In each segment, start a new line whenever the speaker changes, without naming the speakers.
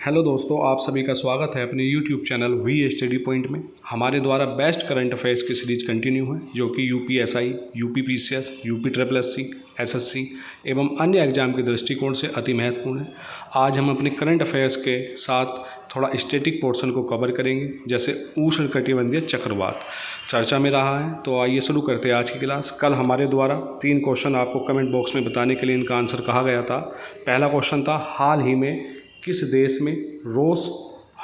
Hello दोस्तों, आप सभी का स्वागत है अपने YouTube चैनल वी स्टडी पॉइंट में। हमारे द्वारा बेस्ट करंट अफेयर्स की सीरीज कंटिन्यू है, जो कि UPSI, UPPCS, UP triple SC, SSC एवं अन्य एग्जाम के दृष्टिकोण से अति महत्वपूर्ण है। आज हम अपने करंट अफेयर्स के साथ थोड़ा स्टैटिक पोर्शन को कवर करेंगे, जैसे उष्णकटिबंधीय चक्रवात चर्चा में रहा है। तो आइए शुरू करते हैं आज की क्लास। कल हमारे द्वारा 3 क्वेश्चन आपको कमेंट बॉक्स में बताने के लिए इनका आंसर कहा गया था। पहला क्वेश्चन था, हाल ही में किस देश में रोश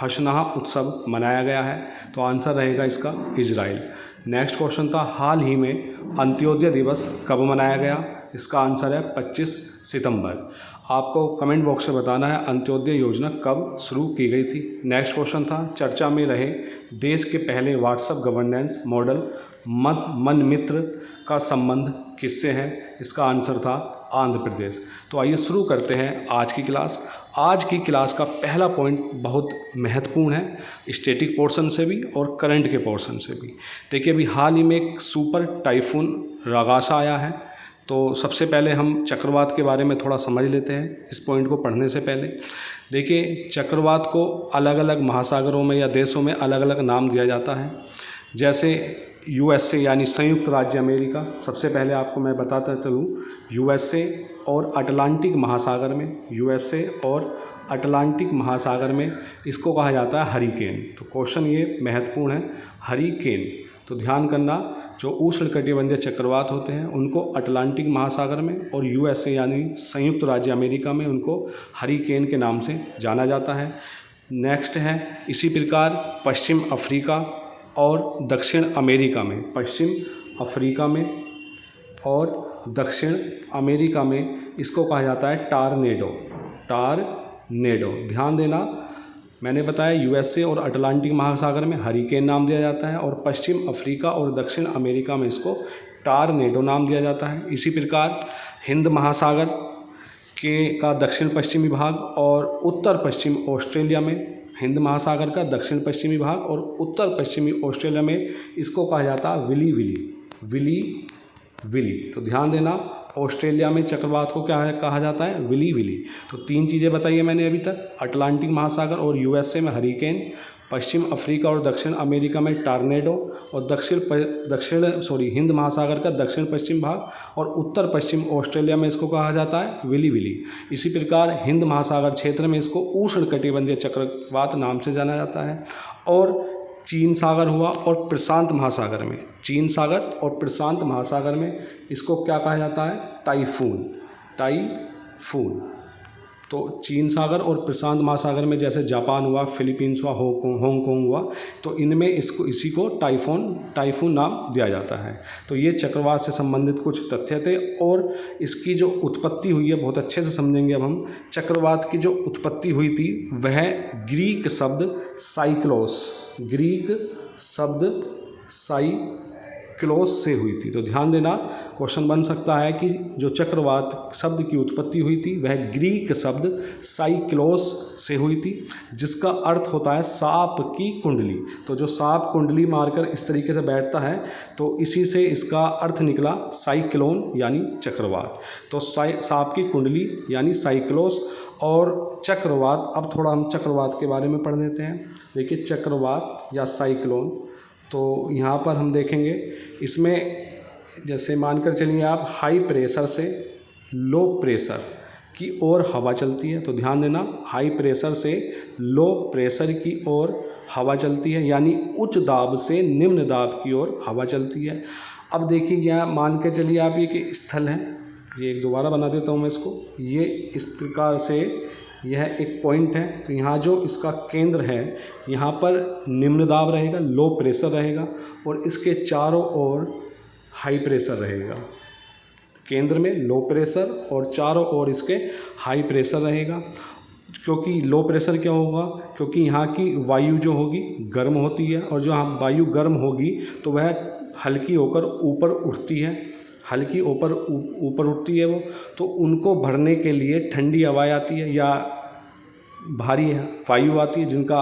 हशनाह उत्सव मनाया गया है? तो आंसर रहेगा इसका इजराइल। नेक्स्ट क्वेश्चन था, हाल ही में अंत्योदय दिवस कब मनाया गया? इसका आंसर है 25 सितंबर। आपको कमेंट बॉक्स में बताना है अंत्योदय योजना कब शुरू की गई थी। नेक्स्ट क्वेश्चन था, चर्चा में रहे देश के पहले व्हाट्सएप गवर्नेंस मॉडल मनमित्र का संबंध किससे है? इसका आंसर था आंध्र प्रदेश। तो आइए शुरू करते हैं आज की क्लास। आज की क्लास का पहला पॉइंट बहुत महत्वपूर्ण है, स्टैटिक पोर्शन से भी और करंट के पोर्शन से भी। देखिए, अभी हाल ही में एक सुपर टाइफून रागासा आया है। तो सबसे पहले हम चक्रवात के बारे में थोड़ा समझ लेते हैं इस पॉइंट को पढ़ने से पहले। देखिए, चक्रवात को अलग अलग महासागरों में या देशों में अलग अलग नाम दिया जाता है। जैसे यूएसए यानी संयुक्त राज्य अमेरिका, सबसे पहले आपको मैं बताता चलूँ, यूएसए और अटलांटिक महासागर में, यूएसए और अटलांटिक महासागर में इसको कहा जाता है हरिकेन। तो क्वेश्चन ये महत्वपूर्ण है, हरिकेन। तो ध्यान करना, जो उष्णकटिबंधीय चक्रवात होते हैं उनको अटलांटिक महासागर में और यूएसए यानी संयुक्त राज्य अमेरिका में उनको हरिकेन के नाम से जाना जाता है। नेक्स्ट है, इसी प्रकार पश्चिम अफ्रीका और दक्षिण अमेरिका में, पश्चिम अफ्रीका में और दक्षिण अमेरिका में इसको कहा जाता है टारनेडो। टारनेडो, ध्यान देना, मैंने बताया यूएसए और अटलांटिक महासागर में हरिकेन नाम दिया जाता है और पश्चिम अफ्रीका और दक्षिण अमेरिका में इसको टारनेडो नाम दिया जाता है। इसी प्रकार हिंद महासागर का दक्षिण पश्चिमी भाग और उत्तर पश्चिम ऑस्ट्रेलिया में, हिंद महासागर का दक्षिण पश्चिमी भाग और उत्तर पश्चिमी ऑस्ट्रेलिया में इसको कहा जाता है विली विली, विली विली। तो ध्यान देना, ऑस्ट्रेलिया में चक्रवात को क्या कहा जाता है? Willy willy. तो 3 चीज़ें बताई है मैंने अभी तक, अटलांटिक महासागर और यूएसए में हरिकेन, पश्चिम अफ्रीका और दक्षिण अमेरिका में टारनेडो और हिंद महासागर का दक्षिण पश्चिम भाग और उत्तर पश्चिम ऑस्ट्रेलिया में इसको कहा जाता है विली विली। इसी प्रकार हिंद महासागर क्षेत्र में इसको उष्णकटिबंधीय चक्रवात नाम से जाना जाता है। और चीन सागर हुआ और प्रशांत महासागर में, चीन सागर और प्रशांत महासागर में इसको क्या कहा जाता है? Typhoon, typhoon. तो चीन सागर और प्रशांत महासागर में जैसे जापान हुआ, फिलीपींस हुआ, हांगकांग हुआ, तो इनमें इसी को टाइफून नाम दिया जाता है। तो ये चक्रवात से संबंधित कुछ तथ्य थे और इसकी जो उत्पत्ति हुई है बहुत अच्छे से समझेंगे अब हम। चक्रवात की जो उत्पत्ति हुई थी वह ग्रीक शब्द साइक्लोस, ग्रीक शब्द साइक्लोस से हुई थी। तो ध्यान देना, क्वेश्चन बन सकता है कि जो चक्रवात शब्द की उत्पत्ति हुई थी वह ग्रीक शब्द साइक्लोस से हुई थी, जिसका अर्थ होता है सांप की कुंडली। तो जो सांप कुंडली मारकर इस तरीके से बैठता है, तो इसी से इसका अर्थ निकला साइक्लोन यानी चक्रवात। तो सांप की कुंडली यानी साइक्लोस और चक्रवात। अब थोड़ा हम चक्रवात के बारे में पढ़ लेते हैं। देखिए, चक्रवात या साइक्लोन, तो यहाँ पर हम देखेंगे इसमें जैसे मानकर चलिए आप, हाई प्रेशर से लो प्रेशर की ओर हवा चलती है। तो ध्यान देना, हाई प्रेशर से लो प्रेशर की ओर हवा चलती है, यानी उच्च दाब से निम्न दाब की ओर हवा चलती है। अब देखिए, यहाँ मान के चलिए आप, ये कि स्थल है, ये एक दोबारा बना देता हूँ मैं इसको, ये इस प्रकार से यह एक पॉइंट है। तो यहाँ जो इसका केंद्र है, यहाँ पर निम्न दाब रहेगा, लो प्रेशर रहेगा और इसके चारों ओर हाई प्रेशर रहेगा। केंद्र में लो प्रेशर और चारों ओर इसके हाई प्रेशर रहेगा। क्योंकि लो प्रेशर क्यों होगा? क्योंकि यहाँ की वायु जो होगी गर्म होती है और जो वायु गर्म होगी तो वह हल्की होकर ऊपर उठती है, हल्की ऊपर उठती है वो, तो उनको भरने के लिए ठंडी हवाएं आती है या भारी वायु आती है जिनका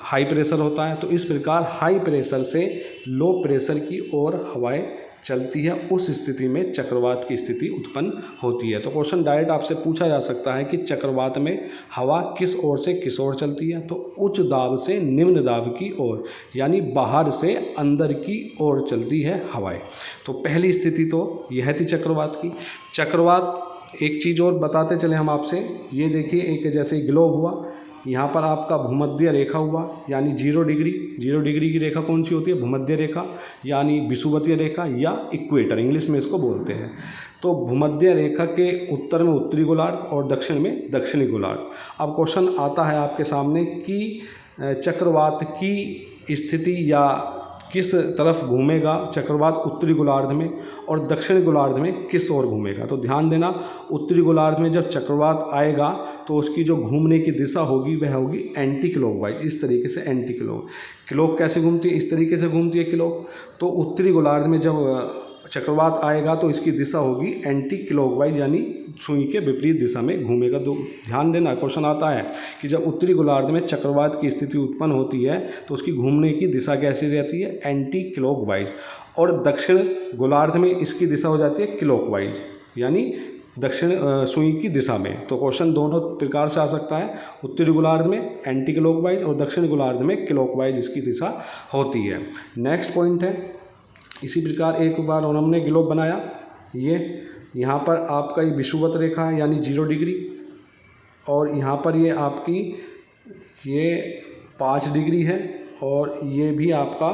हाई प्रेशर होता है। तो इस प्रकार हाई प्रेशर से लो प्रेशर की ओर हवाएं चलती है उस स्थिति में चक्रवात की स्थिति उत्पन्न होती है। तो क्वेश्चन डायरेक्ट आपसे पूछा जा सकता है कि चक्रवात में हवा किस ओर से किस ओर चलती है, तो उच्च दाब से निम्न दाब की ओर, यानी बाहर से अंदर की ओर चलती है हवाएं। तो पहली स्थिति तो यह थी चक्रवात की। चक्रवात एक चीज़ और बताते चले हम आपसे, ये देखिए एक जैसे ग्लोब हुआ, यहाँ पर आपका भूमध्य रेखा हुआ यानी 0 डिग्री। 0 डिग्री की रेखा कौन सी होती है? भूमध्य रेखा यानी विषुवतीय रेखा या इक्वेटर इंग्लिश में इसको बोलते हैं। तो भूमध्य रेखा के उत्तर में उत्तरी गोलार्ध और दक्षिण में दक्षिणी गोलार्ध। अब क्वेश्चन आता है आपके सामने कि चक्रवात की स्थिति या किस तरफ घूमेगा चक्रवात, उत्तरी गोलार्ध में और दक्षिणी गोलार्ध में किस ओर घूमेगा। तो ध्यान देना, उत्तरी गोलार्ध में जब चक्रवात आएगा तो उसकी जो घूमने की दिशा होगी वह होगी एंटी क्लॉकवाइज, इस तरीके से एंटी क्लॉक कैसे घूमती है? इस तरीके से घूमती है क्लॉक। तो उत्तरी गोलार्ध में जब चक्रवात आएगा तो इसकी दिशा होगी एंटी क्लॉकवाइज यानी सुई के विपरीत दिशा में घूमेगा। तो ध्यान देना, क्वेश्चन आता है कि जब उत्तरी गोलार्ध में चक्रवात की स्थिति उत्पन्न होती है तो उसकी घूमने की दिशा कैसी रहती है? Anti clockwise. और दक्षिण गोलार्ध में इसकी दिशा हो जाती है क्लॉकवाइज यानी दक्षिण सुई की दिशा में। तो क्वेश्चन दोनों प्रकार से आ सकता है, उत्तरी गोलार्ध में एंटी क्लॉकवाइज और दक्षिण गोलार्ध में क्लॉकवाइज इसकी दिशा होती है। नेक्स्ट पॉइंट है, इसी प्रकार एक बार और हमने ग्लोब बनाया, ये यहाँ पर आपका ये विषुवत रेखा है यानी 0 डिग्री और यहाँ पर ये आपकी ये 5 डिग्री है और ये भी आपका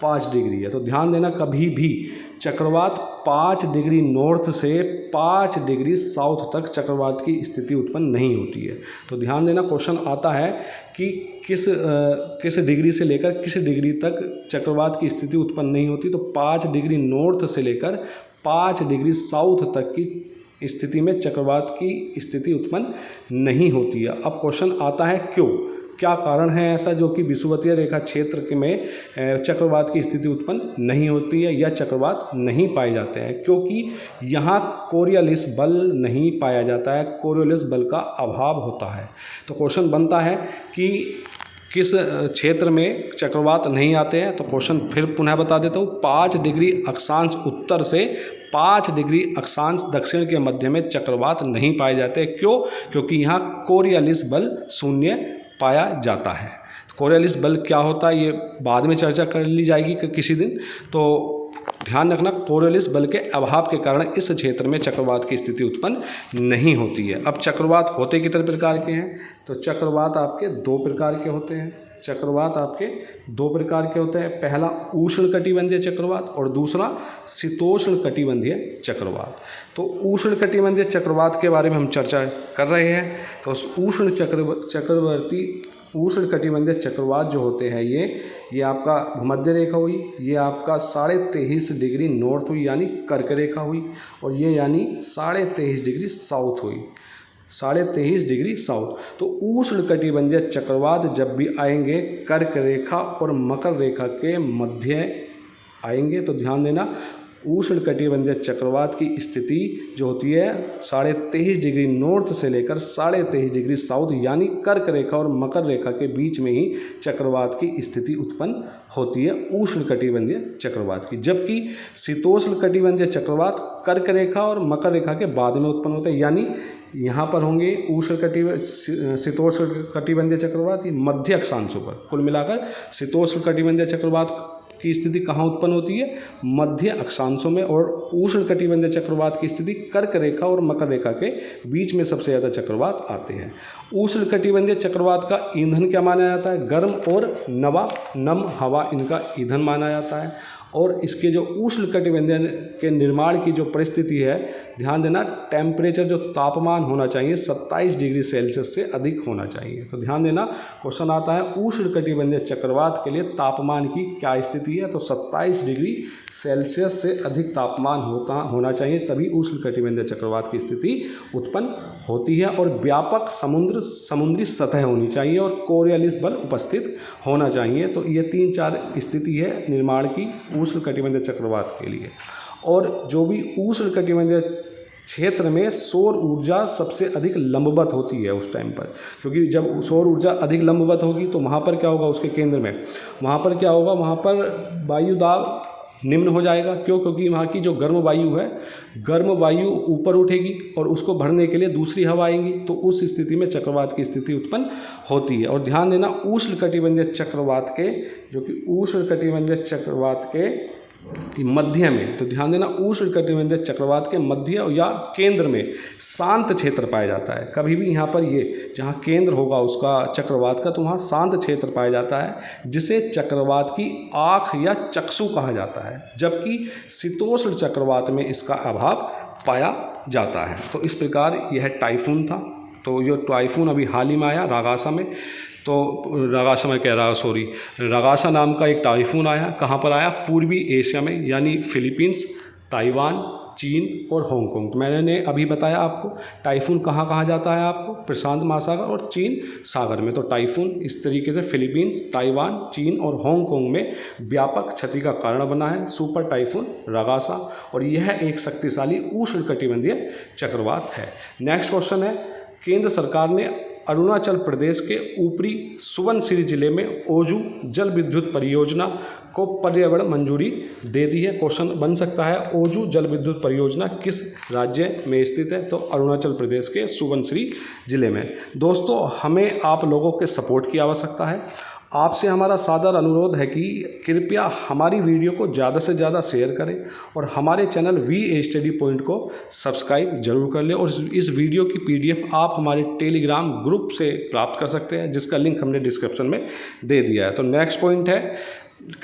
5 डिग्री है। तो ध्यान देना, कभी भी चक्रवात 5 डिग्री नॉर्थ से 5 डिग्री साउथ तक चक्रवात की स्थिति उत्पन्न नहीं होती है। तो ध्यान देना, क्वेश्चन आता है कि किस डिग्री से लेकर किस डिग्री तक चक्रवात की स्थिति उत्पन्न नहीं होती। तो 5 डिग्री नॉर्थ से लेकर 5 डिग्री साउथ तक की स्थिति में चक्रवात की स्थिति उत्पन्न नहीं होती है। अब क्वेश्चन आता है क्यों, क्या कारण है ऐसा जो कि विषुवतीय रेखा क्षेत्र में चक्रवात की स्थिति उत्पन्न नहीं होती है या चक्रवात नहीं पाए जाते हैं? क्योंकि यहाँ कोरियोलिस बल नहीं पाया जाता है, कोरियोलिस बल का अभाव होता है। तो क्वेश्चन बनता है कि किस क्षेत्र में चक्रवात नहीं आते हैं। तो क्वेश्चन फिर पुनः बता देता हूँ, 5 डिग्री अक्षांश उत्तर से 5 डिग्री अक्षांश दक्षिण के मध्य में चक्रवात नहीं पाए जाते। क्यों? क्योंकि यहाँ कोरियोलिस बल शून्य पाया जाता है। कोरियोलिस बल क्या होता है ये बाद में चर्चा कर ली जाएगी किसी दिन। तो ध्यान रखना, कोरियोलिस बल के अभाव के कारण इस क्षेत्र में चक्रवात की स्थिति उत्पन्न नहीं होती है। अब चक्रवात होते कितने प्रकार के हैं? तो चक्रवात आपके 2 प्रकार के होते हैं। चक्रवात आपके 2 प्रकार के होते हैं, पहला उष्णकटिबंधीय चक्रवात और दूसरा शीतोष्ण कटिबंधीय चक्रवात। तो उष्णकटिबंधीय चक्रवात के बारे में हम चर्चा कर रहे हैं। तो उष्णकटिबंधीय चक्रवात जो होते हैं ये आपका भूमध्य रेखा हुई, ये आपका 23.5 डिग्री नॉर्थ हुई यानी कर्क रेखा हुई, और ये यानी 23.5 डिग्री साउथ हुई, 23.5 डिग्री साउथ। तो उष्णकटिबंधीय चक्रवात जब भी आएंगे कर्क रेखा और मकर रेखा के मध्य आएंगे। तो ध्यान देना, उष्णकटिबंधीय चक्रवात की स्थिति जो होती है 23.5 डिग्री नॉर्थ से लेकर 23.5 डिग्री साउथ यानी कर्क रेखा और मकर रेखा के बीच में ही चक्रवात की स्थिति उत्पन्न होती है उष्णकटिबंधीय चक्रवात की। जबकि शीतोष्णकटिबंधीय चक्रवात कर्क रेखा और मकर रेखा के बाद में उत्पन्न होते हैं, यानी यहाँ पर होंगे शीतोष्णकटिबंधीय चक्रवात मध्य अक्षांशों पर। कुल मिलाकर शीतोष्णकटिबंधीय चक्रवात की स्थिति कहाँ उत्पन्न होती है? मध्य अक्षांशों में। और उष्णकटिबंधीय चक्रवात की स्थिति कर्क रेखा और मकर रेखा के बीच में सबसे ज़्यादा चक्रवात आते हैं। उष्णकटिबंधीय चक्रवात का ईंधन क्या माना जाता है? गर्म और नम हवा इनका ईंधन माना जाता है। और इसके जो उष्णकटिबंधीय के निर्माण की जो परिस्थिति है, ध्यान देना, टेम्परेचर जो तापमान होना चाहिए 27 डिग्री सेल्सियस से अधिक होना चाहिए। तो ध्यान देना, क्वेश्चन आता है उष्णकटिबंधीय चक्रवात के लिए तापमान की क्या स्थिति है? तो 27 डिग्री सेल्सियस से अधिक तापमान होना चाहिए, तभी उष्णकटिबंधीय चक्रवात की स्थिति उत्पन्न होती है। और व्यापक समुद्री सतह होनी चाहिए और कोरियोलिस बल उपस्थित होना चाहिए। तो ये 3-4 स्थिति है निर्माण की उष्णकटिबंधीय चक्रवात के लिए। और जो भी उष्णकटिबंधीय क्षेत्र में सौर ऊर्जा सबसे अधिक लंबवत होती है उस टाइम पर, क्योंकि जब सौर ऊर्जा अधिक लंबवत होगी तो वहाँ पर क्या होगा? उसके केंद्र में वहाँ पर क्या होगा? वहाँ पर वायु दाब निम्न हो जाएगा। क्यों? क्योंकि वहाँ की जो गर्म वायु है, गर्म वायु ऊपर उठेगी और उसको भरने के लिए दूसरी हवा आएंगी, तो उस स्थिति में चक्रवात की स्थिति उत्पन्न होती है। और ध्यान देना, उष्णकटिबंधीय चक्रवात के, जो कि उष्णकटिबंधीय चक्रवात के मध्य में, तो ध्यान देना उष्णकटिबंधीय चक्रवात के मध्य या केंद्र में शांत क्षेत्र पाया जाता है। कभी भी यहाँ पर ये जहाँ केंद्र होगा उसका चक्रवात का, तो वहाँ शांत क्षेत्र पाया जाता है, जिसे चक्रवात की आँख या चक्षु कहा जाता है, जबकि शीतोष्ण चक्रवात में इसका अभाव पाया जाता है। तो इस प्रकार यह टाइफून था। तो ये टाइफून अभी हाल ही में आया रागासा में, तो रागासा में कह रहा, सॉरी, रागासा नाम का एक टाइफून आया। कहाँ पर आया? पूर्वी एशिया में, यानी फिलीपींस, ताइवान, चीन और हांगकांग। तो मैंने अभी बताया आपको टाइफून कहाँ कहाँ जाता है, आपको प्रशांत महासागर और चीन सागर में। तो टाइफून इस तरीके से फिलीपींस, ताइवान, चीन और हांगकांग में व्यापक क्षति का कारण बना है सुपर टाइफून रागासा, और यह एक शक्तिशाली उष्णकटिबंधीय चक्रवात है। नेक्स्ट क्वेश्चन है, केंद्र सरकार ने अरुणाचल प्रदेश के ऊपरी सुबनसिरी जिले में ओजू जल विद्युत परियोजना को पर्यावरण मंजूरी दे दी है। क्वेश्चन बन सकता है, ओजू जल विद्युत परियोजना किस राज्य में स्थित है? तो अरुणाचल प्रदेश के सुबनसिरी जिले में। दोस्तों, हमें आप लोगों के सपोर्ट की आवश्यकता है। आपसे हमारा सादर अनुरोध है कि कृपया हमारी वीडियो को ज़्यादा से ज़्यादा शेयर करें और हमारे चैनल वी स्टडी पॉइंट को सब्सक्राइब जरूर कर लें। और इस वीडियो की PDF आप हमारे टेलीग्राम ग्रुप से प्राप्त कर सकते हैं, जिसका लिंक हमने डिस्क्रिप्शन में दे दिया है। तो नेक्स्ट पॉइंट है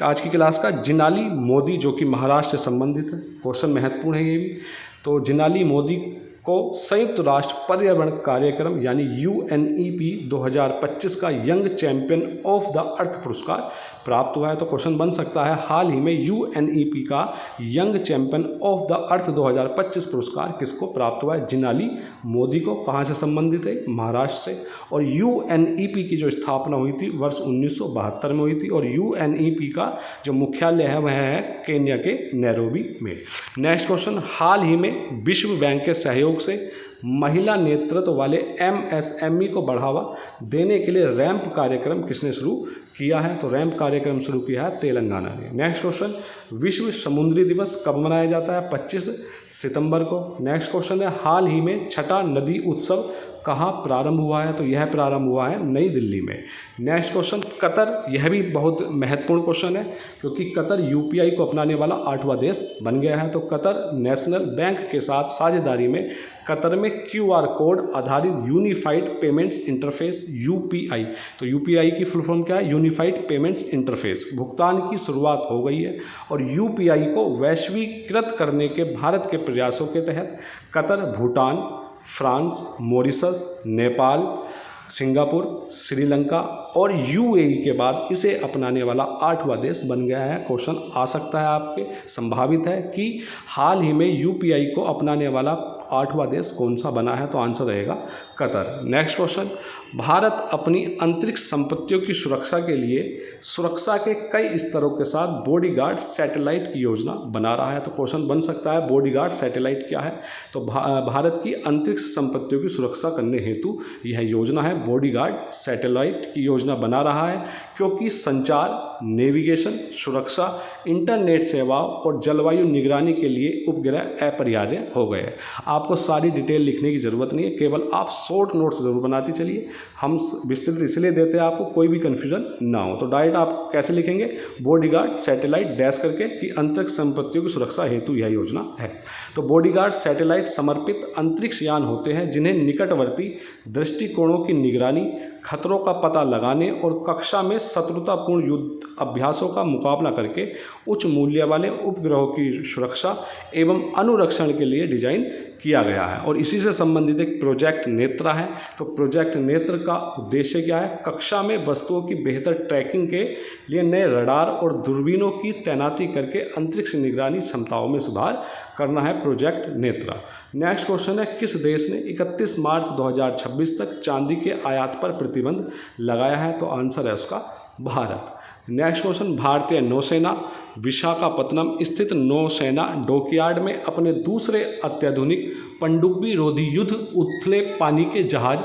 आज की क्लास का, जिनाली मोदी, जो कि महाराष्ट्र से संबंधित है। क्वेश्चन महत्वपूर्ण है ये भी। तो जिनाली मोदी को संयुक्त राष्ट्र पर्यावरण कार्यक्रम यानी UNEP 2025 का young champion of the earth पुरस्कार प्राप्त हुआ है। तो क्वेश्चन बन सकता है, हाल ही में UNEP का young champion of the earth 2025 पुरस्कार किसको प्राप्त हुआ है? जिनाली मोदी को। कहाँ से संबंधित है? महाराष्ट्र से। और UNEP की जो स्थापना हुई थी वर्ष 1972 में हुई थी, और UNEP का जो मुख्यालय है वह है केन्या के नैरोबी में। नेक्स्ट क्वेश्चन, हाल ही में विश्व बैंक के सहयोग से महिला नेतृत्व वाले MSME को बढ़ावा देने के लिए रैंप कार्यक्रम किसने शुरू किया है? तो रैंप कार्यक्रम शुरू किया है तेलंगाना ने। नेक्स्ट क्वेश्चन, विश्व समुद्री दिवस कब मनाया जाता है? 25 सितंबर को। नेक्स्ट क्वेश्चन है, हाल ही में छठा नदी उत्सव कहाँ प्रारंभ हुआ है? तो यह प्रारंभ हुआ है नई दिल्ली में। नेक्स्ट क्वेश्चन, कतर, यह भी बहुत महत्वपूर्ण क्वेश्चन है क्योंकि कतर UPI को अपनाने वाला 8वां देश बन गया है। तो कतर नेशनल बैंक के साथ साझेदारी में कतर में QR कोड आधारित यूनिफाइड पेमेंट्स इंटरफेस UPI, तो UPI की फुल फॉर्म क्या है? यूनिफाइड पेमेंट्स इंटरफेस, भुगतान की शुरुआत हो गई है। और UPI को वैश्वीकृत करने के भारत के प्रयासों के तहत Qatar, Bhutan, France, Mauritius, Nepal, Singapore, Sri Lanka और UAE के बाद इसे अपनाने वाला 8वां देश बन गया है। क्वेश्चन आ सकता है आपके, संभावित है कि हाल ही में UPI को अपनाने वाला 8वां देश कौन सा बना है? तो आंसर रहेगा कतर। नेक्स्ट क्वेश्चन, भारत अपनी अंतरिक्ष संपत्तियों की सुरक्षा के लिए सुरक्षा के कई स्तरों के साथ बॉडीगार्ड सैटेलाइट की योजना बना रहा है। तो क्वेश्चन बन सकता है, बॉडीगार्ड सैटेलाइट क्या है? तो भारत की अंतरिक्ष संपत्तियों की सुरक्षा करने हेतु यह योजना है, बॉडीगार्ड सैटेलाइट की योजना बना रहा है, क्योंकि संचार, नेविगेशन, सुरक्षा, इंटरनेट सेवाओं और जलवायु निगरानी के लिए उपग्रह अपरिहार्य हो गए। आपको सारी डिटेल लिखने की ज़रूरत नहीं है, केवल आप शॉर्ट नोट्स ज़रूर बनाते चलिए। हम विस्तृत इसलिए देते हैं आपको कोई भी कन्फ्यूजन ना हो। तो डायरेक्ट आप कैसे लिखेंगे? बॉडीगार्ड सैटेलाइट डैश करके कि अंतरिक्ष संपत्तियों की सुरक्षा हेतु यह योजना है। तो बॉडीगार्ड सैटेलाइट समर्पित अंतरिक्ष यान होते हैं जिन्हें निकटवर्ती दृष्टिकोणों की निगरानी, खतरों का पता लगाने और कक्षा में शत्रुतापूर्ण युद्ध अभ्यासों का मुकाबला करके उच्च मूल्य वाले उपग्रहों की सुरक्षा एवं अनुरक्षण के लिए डिजाइन किया गया है। और इसी से संबंधित एक प्रोजेक्ट नेत्रा है। तो प्रोजेक्ट नेत्र का उद्देश्य क्या है? कक्षा में वस्तुओं की बेहतर ट्रैकिंग के लिए नए रडार और दूरबीनों की तैनाती करके अंतरिक्ष निगरानी क्षमताओं में सुधार करना है प्रोजेक्ट नेत्रा। नेक्स्ट क्वेश्चन है, किस देश ने 31 मार्च 2026 तक चांदी के आयात पर प्रतिबंध लगाया है? तो आंसर है उसका भारत। नेक्स्ट क्वेश्चन, भारतीय नौसेना विशाखापत्तनम स्थित नौसेना डॉकयार्ड में अपने दूसरे अत्याधुनिक पनडुब्बी रोधी युद्ध उथले पानी के जहाज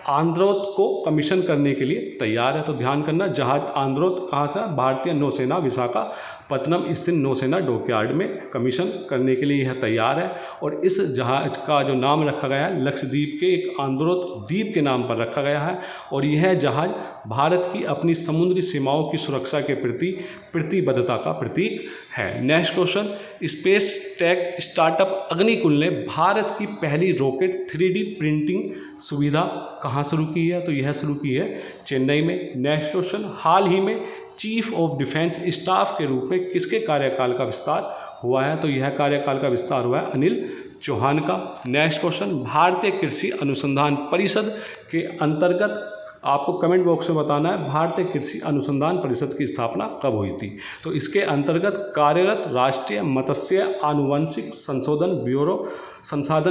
आंद्रोथ को कमीशन करने के लिए तैयार है। तो ध्यान करना, जहाज आंद्रोथ कहाँ से, भारतीय नौसेना विशाखापत्तनम स्थित नौसेना डॉकयार्ड में कमीशन करने के लिए यह तैयार है। और इस जहाज का जो नाम रखा गया है लक्षद्वीप के एक आंद्रोथ द्वीप के नाम पर रखा गया है। और यह जहाज भारत की अपनी समुद्री सीमाओं की सुरक्षा के प्रति प्रतिबद्धता का प्रतीक है। Next question, space tech startup Agnikul ने भारत की पहली रॉकेट 3D प्रिंटिंग सुविधा कहाँ शुरू की है? तो यह शुरू की है चेन्नई में। नेक्स्ट क्वेश्चन, हाल ही में चीफ ऑफ डिफेंस स्टाफ के रूप में किसके कार्यकाल का विस्तार हुआ है? तो यह कार्यकाल का विस्तार हुआ है अनिल चौहान का। नेक्स्ट क्वेश्चन, भारतीय कृषि अनुसंधान परिषद के अंतर्गत आपको कमेंट बॉक्स में बताना है भारतीय कृषि अनुसंधान परिषद की स्थापना कब हुई थी? तो इसके अंतर्गत कार्यरत राष्ट्रीय मत्स्य आनुवंशिक संसाधन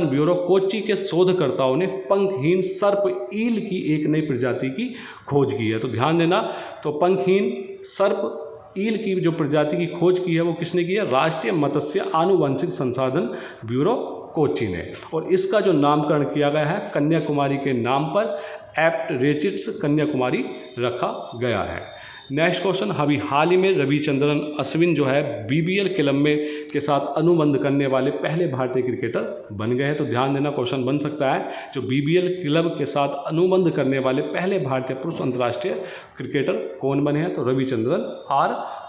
ब्यूरो कोच्चि के शोधकर्ताओं ने पंखहीन सर्प ईल की एक नई प्रजाति की खोज की है। तो ध्यान देना, तो पंखहीन सर्प ईल की जो प्रजाति की खोज की है वो किसने की है? राष्ट्रीय मत्स्य आनुवंशिक संसाधन ब्यूरो कोच्चि ने। और इसका जो नामकरण किया गया है कन्याकुमारी के नाम पर एप्टरेचिट्स कन्याकुमारी रखा गया है। नेक्स्ट क्वेश्चन, अभी हाल ही में रविचंद्रन अश्विन जो है BBL क्लब में के साथ अनुबंध करने वाले पहले भारतीय क्रिकेटर बन गए हैं। तो ध्यान देना, क्वेश्चन बन सकता है जो BBL क्लब के साथ अनुबंध करने वाले पहले भारतीय पुरुष अंतर्राष्ट्रीय क्रिकेटर कौन बने हैं? तो रविचंद्रन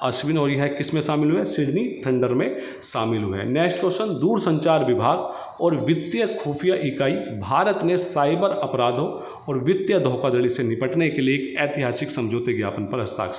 अश्विन। और यह किस में शामिल हुए? सिडनी थंडर में शामिल हुए हैं। नेक्स्ट क्वेश्चन, दूरसंचार विभाग और वित्तीय खुफिया इकाई भारत ने साइबर अपराधों और वित्तीय धोखाधड़ी से निपटने के लिए एक ऐतिहासिक समझौते ज्ञापन पर हस्ताक्षर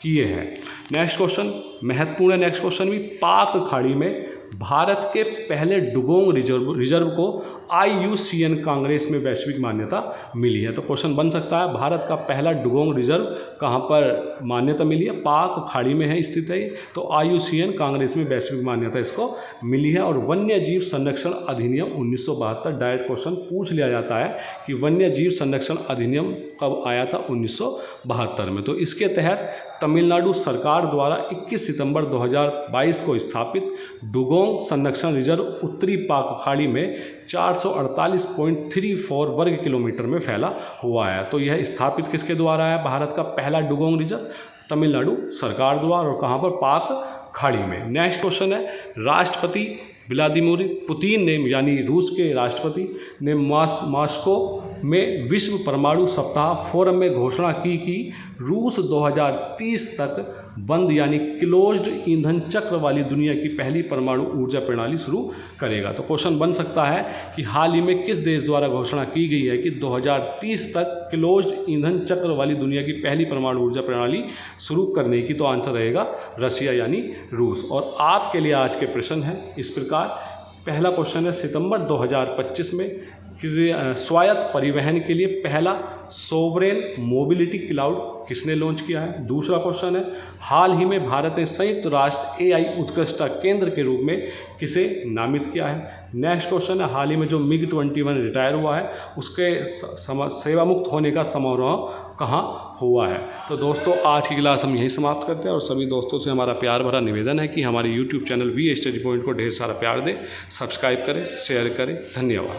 किए हैं। नेक्स्ट क्वेश्चन महत्वपूर्ण है। नेक्स्ट क्वेश्चन भी, पाक खाड़ी में भारत के पहले डुगोंग रिजर्व को IUCN कांग्रेस में वैश्विक मान्यता मिली है। तो क्वेश्चन बन सकता है भारत का पहला डुगोंग रिजर्व कहाँ पर मान्यता मिली है? पाक खाड़ी में है स्थित है। तो IUCN कांग्रेस में वैश्विक मान्यता इसको मिली है। और वन्य जीव संरक्षण अधिनियम 1972, डायरेक्ट क्वेश्चन पूछ लिया जाता है कि वन्य जीव संरक्षण अधिनियम कब आया था? 1972 में। तो इसके तहत तमिलनाडु सरकार द्वारा 21 सितंबर 2022 को स्थापित डुगोंग संरक्षण रिजर्व उत्तरी पाक खाड़ी में 448.34 वर्ग किलोमीटर में फैला हुआ है। तो यह स्थापित किसके द्वारा है? भारत का पहला डुगोंग रिजर्व तमिलनाडु सरकार द्वारा, और कहाँ पर? पाक खाड़ी में। नेक्स्ट क्वेश्चन है, राष्ट्रपति व्लादिमीर पुतिन ने, यानी रूस के राष्ट्रपति ने मॉस्को में विश्व परमाणु सप्ताह फोरम में घोषणा की कि रूस 2030 तक बंद यानी क्लोज्ड ईंधन चक्र वाली दुनिया की पहली परमाणु ऊर्जा प्रणाली शुरू करेगा। तो क्वेश्चन बन सकता है कि हाल ही में किस देश द्वारा घोषणा की गई है कि 2030 तक क्लोज्ड ईंधन चक्र वाली दुनिया की पहली परमाणु ऊर्जा प्रणाली शुरू करने की? तो आंसर रहेगा रशिया यानी रूस। और आपके लिए आज के प्रश्न है इस प्रकार। पहला क्वेश्चन है, सितंबर 2025 में स्वायत्त परिवहन के लिए पहला सोवरेन मोबिलिटी क्लाउड किसने लॉन्च किया है? दूसरा क्वेश्चन है, हाल ही में भारत ने संयुक्त राष्ट्र AI उत्कृष्टता केंद्र के रूप में किसे नामित किया है? नेक्स्ट क्वेश्चन है, हाल ही में जो MiG-21 रिटायर हुआ है उसके सेवा मुक्त होने का समारोह कहाँ हुआ है? तो दोस्तों आज की क्लास हम यहीं समाप्त करते हैं और सभी दोस्तों से हमारा प्यार भरा निवेदन है कि हमारे YouTube चैनल वी स्टडी पॉइंट को ढेर सारा प्यार दें, सब्सक्राइब करें, शेयर करें। धन्यवाद।